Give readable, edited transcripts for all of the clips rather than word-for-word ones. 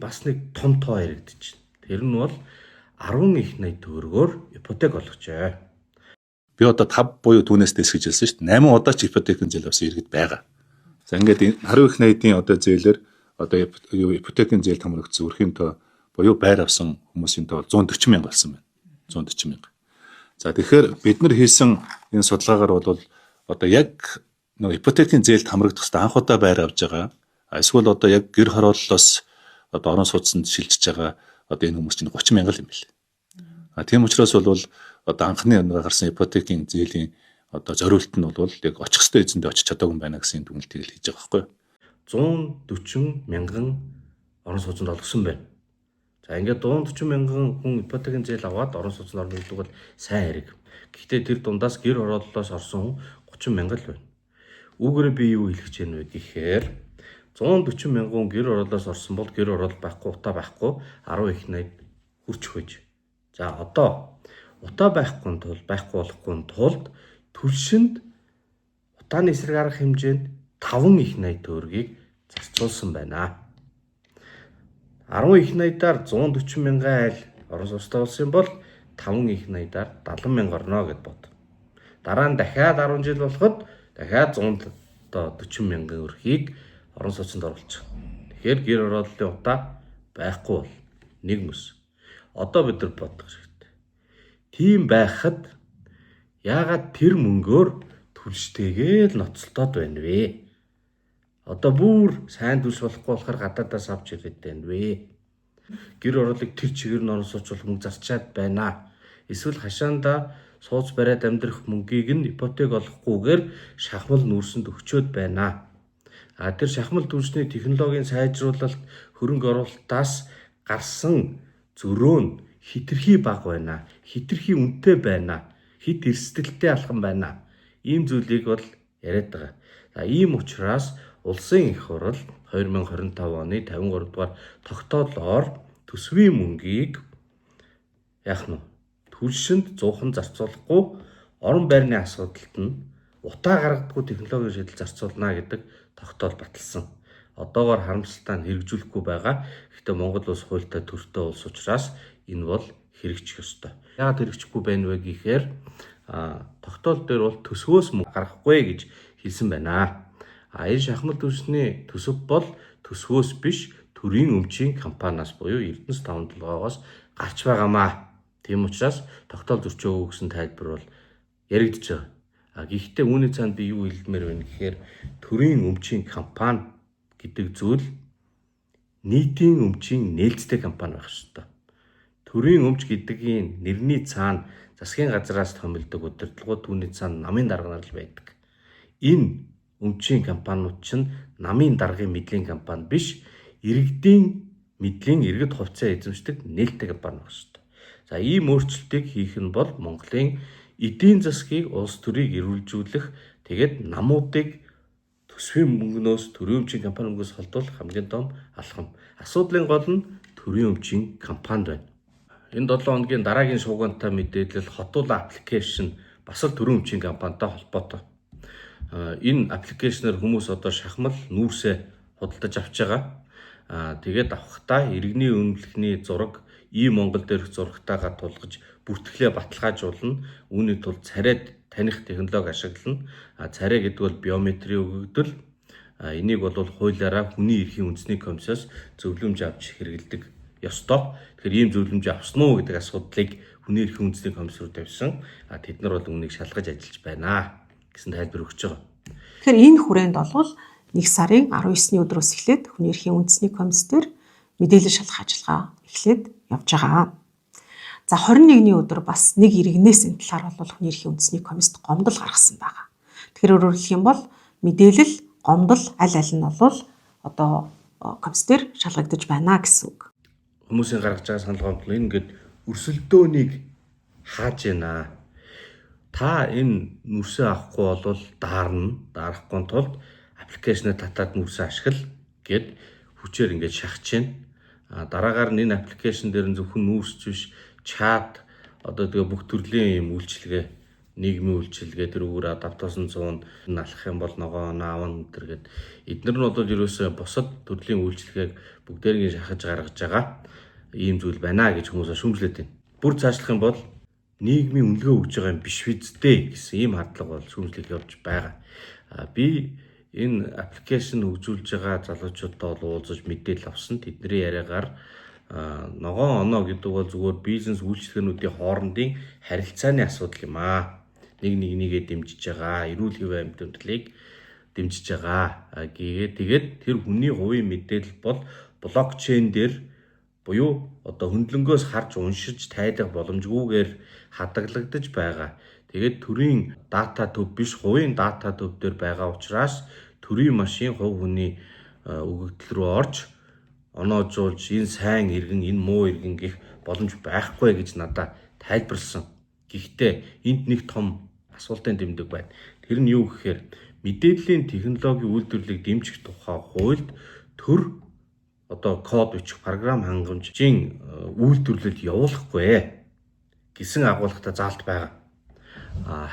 бас нэг том тоо яригдчих. Тэр нь бол 10 их 80 төгрөгөөр ипотек олгожээ. Би одоо 5 буюу түүнээс дэс гэж хэлсэн шүү дээ. 8 удаа ч ипотекийн зээл авсан иргэд байгаа. За ингээд 10 их 80-ийн одоо зээлэр одоо ипотекийн зээл хамрагдсан өрхийн тоо буюу байр авсан хүмүүсийн тоо 140 мянга болсон байна. 140 мянга. За тэгэхээр бид нар хийсэн энэ судалгаагаар бол одоо яг нэг ипотекийн зээлд хамрагдах хэвээр анх удаа байр авж байгаа. Эсвэл одоо яг гэр хорооллоос одоо орон сууцнд шилжиж байгаа одоо энэ хүмүүс чинь 30 мянга юм байна. Тийм учраас бол одоо анхны гарсан ипотекийн зээлийн одоо зориулт нь бол яг очих хөстэй эзэндээ очиж чадаагүй байна гэсэн дүгнэлтийг хийж байгаа байхгүй юу? 140 мянган орон сууцнд олгосон байна. За ингээд 140 мянган хүн ипотекийн зээл аваад орон сууцнд орно гэдэг бол сайн хэрэг. Гэхдээ тэр дундаас гэр хорооллоос орсон хүн 30 мянга л байна. Үүгээр би юу хэлэх гэж байна вэ гэхээр 140 мянган гэр хорооллоос орсон бол гэр хороол байхгүй, утаа байхгүй 10 их 80 хүрч хөөж. За одоо утаа байхгүй болохгүй тулд түлшинд утааны эсрэг арга хэмжээнд 5 их 80 төгрөгийг зарцуулсан байна. 10 их 80-аар 140 мянган айл орон сууцтай болсон бол 5 их 80-аар 70 мянга орно гэд бод. Дараа нь дахиад 10 жил болоход дахиад 140 мянган өрхийг орон сууцнд оруулчих. Тэгэхээр гэр хорооллын утаа байхгүй бол нэг мэс. Одоо бид нар бодох хэрэгтэй. Тийм байхад яагаад тэр мөнгөөр түлштэйгээл ноцолтоод байна вэ? Одоо бүр сайн түлш болохгүй болохоор гадаадаас авч ирээд байна вэ? Гэр хорооллыг тэр чигээр нь орон сууцуулах мөнгө зарчаад байна. Эсвэл хашаанда сууц бариад амьдрах мөнгийг нь ипотек олохгүйгээр шахмал нүүрсэнд өгчөөд байна. Тэр шахмал түлшний технологийн сайжруулалт хөрөнгө оруулалтаас гарсан зөрөө нь хитрхи бага байна. Хитрхи үнэтэй байна. Хит эрсдэлтэй алхам байна. Ийм зүйлийг бол яриад байгаа. За ийм учраас улсын их хурал 2025 оны 53 дугаар тогтоолоор төсвийн мөнгийг түлшинд зуухан зарцуулахгүй орон байрны асуудалд нь утаа гаргадаггүй технологийн шийдэл зарцуулна гэдэг тогтоол баталсан. Одоогоор харамсалтай нь хэрэгжүүлэхгүй байгаа. Гэхдээ Монгол улс хуультай төртөө улс учраас энэ бол хэрэгжих ёстой. Яагаад хэрэгжихгүй байна вэ гэхээр тогтоол дээр бол төсвөөс мөнгө гаргахгүй гэж хэлсэн байна. Энэ шахмал түлшний төсөв бол төсвөөс биш төрийн өмчийн компаниас буюу Эрдэнэс 57-оос гарч байгаамаа. Тийм учраас тогтоол зөрчөөгүй гэсэн тайлбар бол яригдж байгаа. Гэхдээ үүний цаанд би юу хэлмээр байна гэхээр төрийн өмчийн компани гэдэг зүйл нийтийн өмчийн нээлттэй компани байх ёстой. Төрийн өмч гэдгийн нэрний цаана засгийн газраас томилдог удирдлагууд түүний цаана намын дарга нар л байдаг. Энэ өмчийн компаниуд чинь намын даргын мэдлийн компани биш, иргэдийн мэдлийн иргэд хувьцаа эзэмшдэг нээлттэй компани байх ёстой. За ийм өөрчлөлтийг хийх нь бол Монголын эдийн засгийг улс төрийг эрүүлжүүлэх, тэгээд намуудыг төсвийн мөнгнөөс төрийн өмчийн компани мөнгөөс холдуулах хамгийн том алхам. Асуудлын гол нь төрийн өмчийн компанид байна. Энэ 7 хоногийн дараагийн шуугиантай мэдээлэл хотуула аппликейшн бас л төрийн өмчийн компанитай холбоотой. Энэ аппликейшнээр хүмүүс одоо шахмал нүүрсээ худалдаж авч байгаа. Тэгээд авахдаа иргэний үнэлэхний зураг Монгол дээрх зурагтайгаа тулгаж бүртгэлээ баталгаажуулна. Үүний тулд царайд таних технологи ашиглана. Царай гэдэг бол биометри өгөгдөл. Энийг бол хуулиараа хүний эрхийн үндэсний комиссоос зөвлөмж авч хэрэгэлдэг ёстой. Тэгэхээр ийм зөвлөмж авсан уу гэдэг асуудлыг хүний эрхийн үндэсний комисс руу тавьсан. Тэд нар бол үүнийг шалгаж ажиллаж байна гэсэн тайлбар өгч байгаа. Тэгэхээр энэ хүрээнд бол 1 сарын 19-ний өдрөөс эхлээд хүний эрхийн үндэсний комисс дээр мэдээлэл шалгах ажиллагаа эхлээд явж байгаа. За 21-ний өдөр бас нэг иргэнээс энэ талаар бол хүний эрхийн үндэсний комиссд гомдол гаргасан байгаа. Тэгэхээр өөрөөр хэлэх юм бол мэдээлэл, гомдол аль нь бол одоо комисс дээр шалгагдаж байна гэсэн үг. Хүмүүсийн гаргаж байгаа санал гомдол ингээд өрсөлдөөнийг хааж байна. Та энэ нүрсээ авахгүй бол дарахгүй тулд аппликейшнээ татаад нүрсээ ашигла гэд хүчээр ингээд шахаж байна. Дараагаар нь энэ аппликейшн дээр нь зөвхөн нүүрсч биш чат одоо тэгээ бүх төрлийн юм үйлчилгээ нийгмийн үйлчилгээ тэрүүгээр адаптасын зүүн алах юм бол ногоо наавн гэдэг. Эдгээр нь бол ерөөсөө бусад төрлийн үйлчилгээг бүгдээрийн шахаж гаргаж байгаа ийм зүйл байна гэж хүмүүс шүүмжлээд байна. Бүр цаашлах юм бол нийгмийн үнэлгээ өгж байгаа юм биш үздэй гэсэн ийм хардлага бол шүүмжлэл явж байгаа. Би энэ аппликейшн хөгжүүлж байгаа залуучуудтай бол уулзаж мэдээлэл авсан. Тэдний яриагаар ногоон оноо гэдэг бол зүгээр бизнес үйлчлэгчнүүдийн хоорондын харилцааны асуудал юм аа. Нэг нэгээ дэмжиж байгаа, эрүүл хэвийн амьдралыг дэмжиж байгаа. Тэгээд тэр хүний хувийн мэдээлэл бол блокчейн дээр буюу одоо хөндлөнгөөс харж уншиж тайлах боломжгүйгээр хадгалагдаж байгаа. Тэгээд төрийн дата төв биш, хувийн дата төв дээр байгаа учраас төрийн машин хувь хүний өгөгдөл рүү орж оноожуулж энэ сайн иргэн, энэ муу иргэн гэх боломж байхгүй гэж надад тайлбарлсан. Гэхдээ энд нэг том асуултын тэмдэг байна. Тэр нь юу гэхээр мэдээллийн технологийн үйлдвэрлэлийг дэмжих тухай хуульд төр одоо код бичих програм хангамжийн үйлдвэрлэлд явуулахгүй гэсэн агуулгатай заалт байгаа.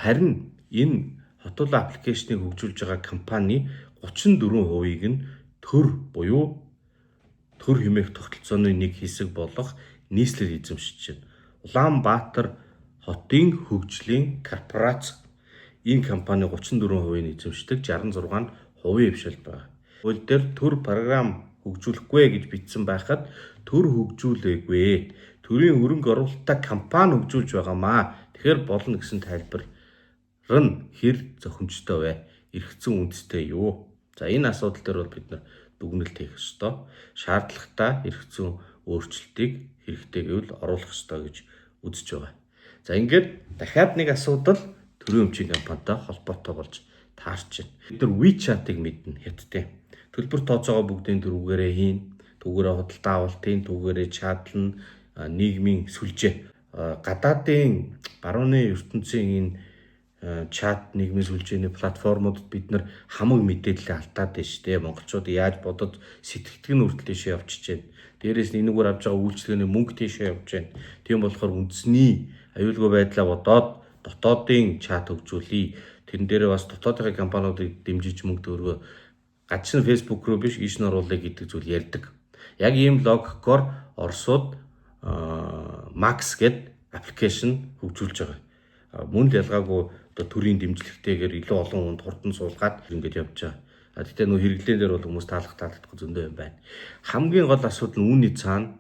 Харин энэ хотол аппликейшнийг хөгжүүлж байгаа компани 34%-ийг нь төр буюу төр хэмээх тогтолцооны нэг хэсэг болох нийслэл эзэмшиж байна. Улаанбаатар хотын хөгжлийн корпорац энэ компани 34%-ийг эзэмшдэг, 66% хвшил байна. Хууль дээр төр програм хөгжүүлэхгүй гэж бичсэн байхад төр хөгжүүлээгүй. Төрийн хөрөнгө оруулалттай компани хөгжүүлж байгаамаа. Тэгэхээр болно гэсэн тайлбар нь хэр зохимжтой вэ? Эргэцэн үндэстэй юу? За энэ асуудал дээр бол бид нар дүгнэлт хийх ёстой. Шаардлагатай эргэцэн өөрчлөлтийг хэрэгтэй гэвэл оруулах ёстой гэж үзэж байгаа. За ингээд дахиад нэг асуудал төрийн өмчийн компанитай холбоотой болж таарч байна. Бид нар WeChat-ыг мэднэ хятадтай. Төлбөр тооцоогоо бүгдийн түрүүгээрээ хийн, түүгээрээ худалдаа авалтын, түүгээрээ чатлан, нийгмийн сүлжээ. Гадаадын барууны ертөнцийн энэ чат нийгмийн сүлжээний платформудад бид нар хамаг мэдээлэл алдаад байна шүү дээ. Монголчууд яаж бодож сэтгэгдэх нь хүртэл тийшээ явчихж байна. Дээрээс нь энэгээр авж байгаа үйлчлэгээний мөнгө тийшээ явж байна. Тийм болохоор үндэсний аюулгүй байдлаа бодоод дотоодын чат хөгжүүлье. Тэрэн дээрээ бас дотоодын компаниудыг дэмжиж мөнгө төгрөгөө гадшин фэйсбүүк рүү биш иш нь оруулъя гэдэг зүйл ярьдаг. Яг ийм логикоор Оросууд Max гэдэг аппликейшн хөгжүүлж байгаа. Мөн л ялгаагүй одоо төрийн дэмжлэгтэйгээр илүү олон хүнд хурдан суулгаад ингэж явж байгаа. Гэхдээ нөө хэрэглэн дээр бол хүмүүс таалагдахгүй зөндөө юм байна. Хамгийн гол асуудал нь үүний цаана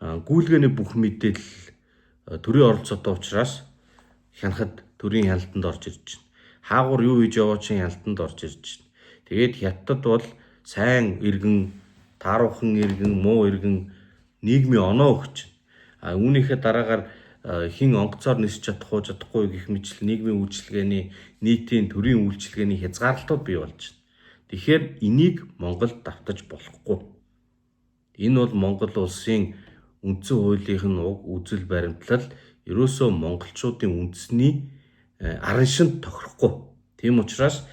гүйлгээний бүх мэдээлэл төрийн оролцоотой учраас хянахад төрийн хяналтанд орж ирж байна. Хаагур юу хийж яваа чинь хяналтанд орж ирж байна. Тэгээд хятад бол сайн иргэн, тааруухан иргэн, муу иргэн нийгмийн оноо өгч байна. Үүнийхээ дараагаар хин онгоцоор нисэж чадахгүй гэх мэтлэн нийгмийн үйлчилгээний нийтийн төрийн үйлчилгээний хязгаарлалтууд бий болж байна. Тэгэхээр энийг Монголд давтаж болохгүй. Энэ бол Монгол улсын үндсэн хуулийн уг үзэл баримтлал ерөөсөө монголчуудын үндэсний арын шинд тохирохгүй. Тийм учраас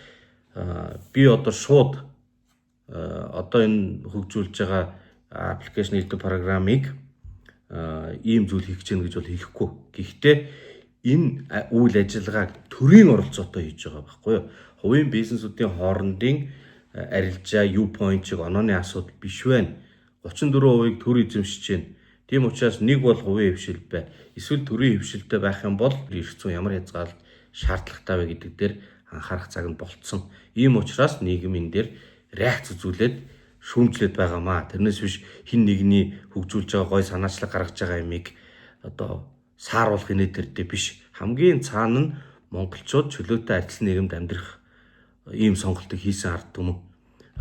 би одоо шууд одоо энэ хөгжүүлж байгаа аппликейшн гэдэг програмыг ийм зүйл хийх гэж байна гэж бол хэлэхгүй. Гэхдээ энэ үйл ажиллагааг төрийн оролцоотой хийж байгаа байхгүй юу? Хувийн бизнесүүдийн хоорондын арилжаа, U-point-ыг онооны асуудал биш байна. 34%-ийг төр эзэмшиж байна. Тийм учраас нэг бол хувийн хвшил бай. Эсвэл төрийн хвшилтэй байх юм бол эрх зүйн ямар хязгаарлалт шаардлагатай вэ гэдэг дээр анхаарах цаг нь болцсон. Ийм учраас нийгэм энэ дээр реакц үзүүлээд шүүмжлээд байгаамаа. Тэрнээс биш хин нэгний хөгжүүлж байгаа гой санаачлаг гаргаж байгаа юмыг одоо сааруулах инээдэрдээ биш. Хамгийн цаана нь монголчууд чөлөөтэй адил нийгэмд амьдрах ийм сонголтыг хийсэн ард түмэн.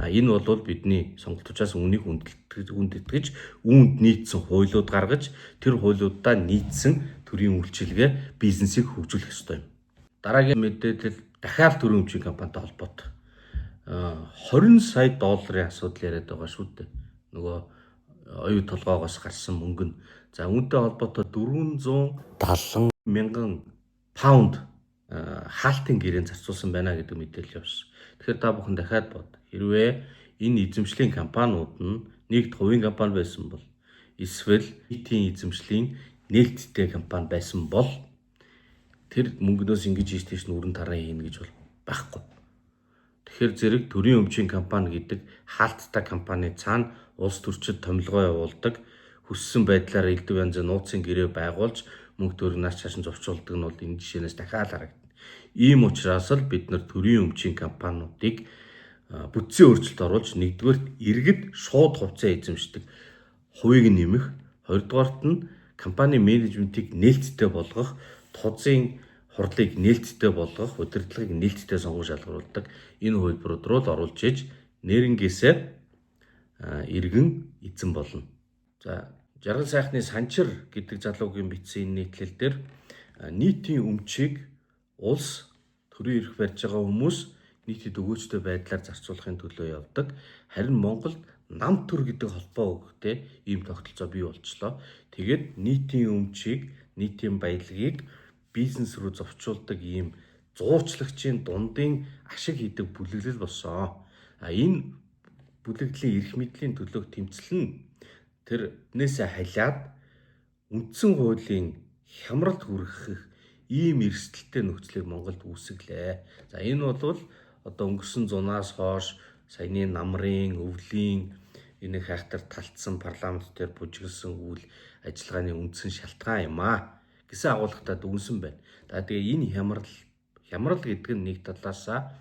Энэ бол бидний сонголтуудаас үнийг үндэтгэж үүнд нийцсэн хуулиуд гаргаж тэр хуулиудаа нийцсэн төрийн үйлчилгээ бизнесийг хөгжүүлэх ёстой юм. Дараагийн мэдээлэл дахиад төрийн өмчийн компанитай холбоотой. 20 сая долларын асуудал яриад байгаа шүү дээ. Нөгөө оюу толгоогоос гарсан мөнгө нь. За үүнтэй холбоотой 470 мянган паунд хаалтын гэрээнд зарцуулсан байна гэдэг мэдээлэл явсан. Тэгэхээр та бүхэн дахиад бод. Хэрвээ энэ эзэмшлийн компаниуд нь нэгд хувийн компани байсан бол эсвэл нийтийн эзэмшлийн нээлттэй компани байсан бол тэр мөнгнөөс ингэж ийш тийш нүрэн тараа хийнэ гэж бол байхгүй. Тэгэхээр зэрэг төрийн өмчийн компани гэдэг хаалттай компани цаана улс төрчид томилгоо явуулдаг, хүссэн байдлаар элдв янзын нууцын гэрээ байгуулж мөнгө төгрөг нас чашин зовчуулдаг нь бол энэ жишээнээс дахиад харагдана. Ийм учраас л бид нар төрийн өмчийн компаниудыг бүтцийн өөрчлөлт оруулж нэгдүгээрт иргэд шууд хувьцаа эзэмшдэг хувийг нэмэх, хоёрдугаарт нь компани менежментийг нээлттэй болгох, тузын хурлыг нээлттэй болгох, удирдлагыг нээлттэй сонгон шалгаруулдаг энэ хувилбарууд руу л оруулж иж нэрнгээсээ иргэн эзэн болно. За жаргал сайхны Санчир гэдэг залуугийн бичсэн энэ нийтлэл дээр нийтийн өмчийг улс төрийн эрх барьж байгаа хүмүүс нийтэд өгөөжтэй байдлаар зарцуулахын төлөө явдаг. Харин Монголд нам төр гэдэг холбоо өгөхтэй ийм тогтолцоо бий болчлоо. Тэгээд нийтийн өмчийг, нийтийн баялагийг бизнес рүү зовчуулдаг ийм зуурчлагчийн дундын ашиг хийдэг бүлэглэл болсон. Энэ бүлэгдлийн эрх мэдлийн төлөөх тэмцэл нь тэрнээсээ халиад үндсэн хуулийн хямралд хүргэх ийм эрсдэлтэй нөхцөлийг Монголд үүсгэлээ. За энэ бол одоо өнгөрсөн зунаас хойш саяны намрын, өвлийн энэ хайхтар талтсан парламент дээр бужигдсан үйл ажиллагааны үндсэн шалтгаан юм гэсэн агуулгатай дүнсэн байна. За тэгээ энэ хямрал гэдэг нь нэг талаасаа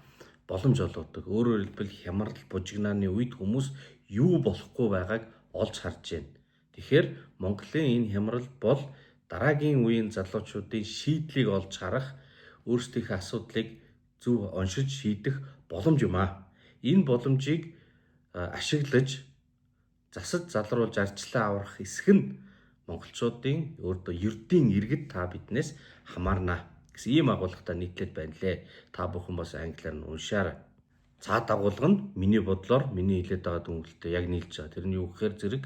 боломж олгодог. Өөрөөр хэлбэл хямрал бужигнааны үед хүмүүс юу болохгүй байгааг олж харж байна. Тэгэхээр Монголын энэ хямрал бол дараагийн үеийн залуучуудын шийдлийг олж харах, өөрсдийнхээ асуудлыг зөв оншиж шийдэх боломж юм. Энэ боломжийг ашиглаж засаж залруулж арчлаа аврах эсэх нь монголчуудын өөртөө ердийн иргэд та биднээс хамаарна гэсэн ийм агуулгатай нийтлэл байна лээ. Та бүхэн бас англиар нь уншаарай. Цаад агуулга нь миний бодлоор миний хэлээд байгаа дүгнэлтэд яг нийлж байгаа. Тэр нь юу гэхээр зэрэг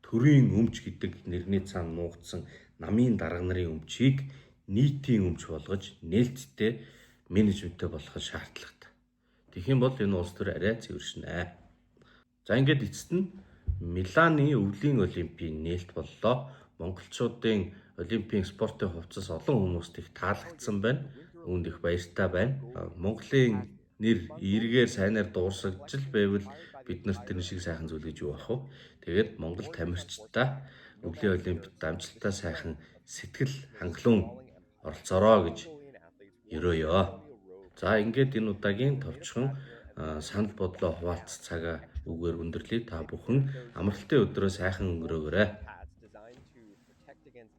төрийн өмч гэдэг нэрний цаана нуугдсан намын дарга нарын өмчийг нийтийн өмч болгож нээлттэй менежменттэй болгох шаардлагатай. Тэгэх юм бол энэ улс төр арай цэвэршнэ. За ингээд эцэст нь Миланы өвлийн олимпийн нээлт боллоо. Монголчуудын олимпийн спортын хувцас олон хүмүүст их таалагдсан байна. Үүнд их баяртай байна. Монголын нэр эргээр сайнаар дуурсагдж байвал бид нарт тэр шиг сайхан зүйл гэж юу ах вэ? Тэгээд Монгол тамирчдаа өвлийн олимпиад амжилттай сайхан сэтгэл хангалуун оролцоороо гэж ерөөё. За ингээд энэ удаагийн товчхон санал бодлоо хуваалц цагаа үгээр өндөрлөе. Та бүхэн амралтын өдрөө сайхан өнгөрөөгөөрэй.